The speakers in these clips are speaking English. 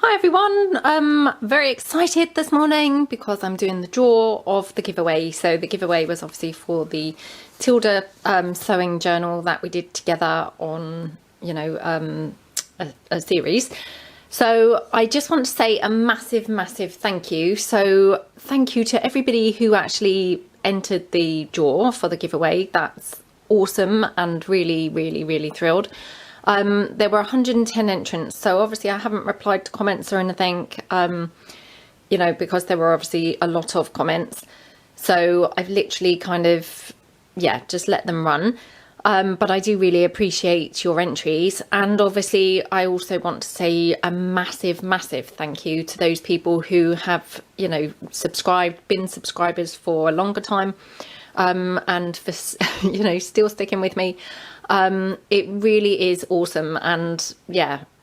Hi everyone, I'm very excited this morning because I'm doing the draw of the giveaway. So the giveaway was obviously for the Tilda sewing journal that we did together on, a series. So I just want to say a massive thank you. So thank you to everybody who actually entered the draw for the giveaway. That's awesome and really thrilled. There were 110 entrants, so obviously I haven't replied to comments or anything, because there were obviously a lot of comments. So I've literally kind of, just let them run. But I do really appreciate your entries. And obviously I also want to say a massive thank you to those people who have, been subscribers for a longer time, and for, still sticking with me. It really is awesome, and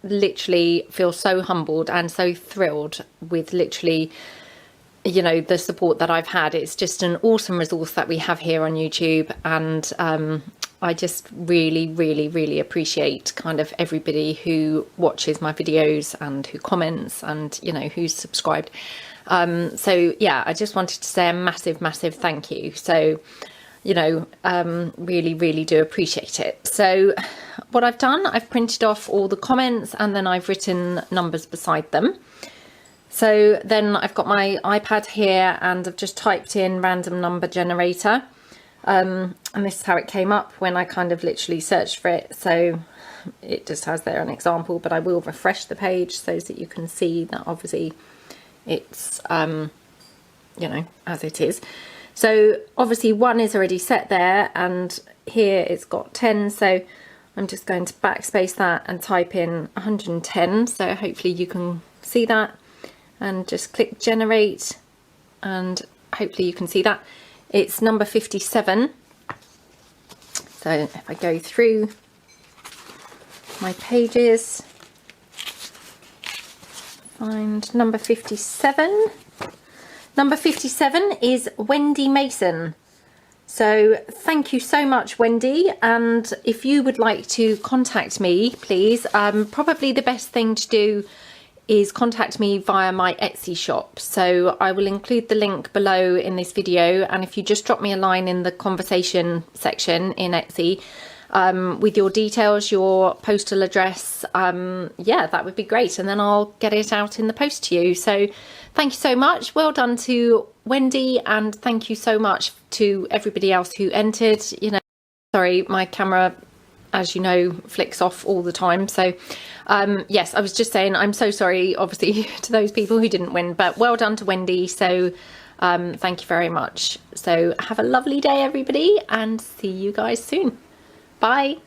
literally feel so humbled and so thrilled with literally, the support that I've had. It's just an awesome resource that we have here on YouTube, and I just really appreciate kind of everybody who watches my videos and who comments and who's subscribed. So yeah, I just wanted to say a massive thank you. So really do appreciate it. So what I've done, I've printed off all the comments and then I've written numbers beside them. So then I've got my iPad here and I've just typed in random number generator. And this is how it came up when I kind of literally searched for it. So it just has there an example, but I will refresh the page so that you can see that obviously it's, as it is. So obviously 1 is already set there, and here it's got 10. So I'm just going to backspace that and type in 110. So hopefully you can see that, and just click generate, and hopefully you can see that. It's number 57. So if I go through my pages, find number 57. Number 57 is Wendy Mason. So thank you so much, Wendy. And if you would like to contact me, please, probably the best thing to do is contact me via my Etsy shop. So I will include the link below in this video. And if you just drop me a line in the conversation section in Etsy, with your details, your postal address, that would be great, and then I'll get it out in the post to you. So thank you so much. Well done to Wendy, and thank you so much to everybody else who entered. Sorry, my camera, as you know, flicks off all the time. So yes, I was just saying I'm so sorry obviously to those people who didn't win, but well done to Wendy. So thank you very much. So have a lovely day everybody, and see you guys soon. Bye.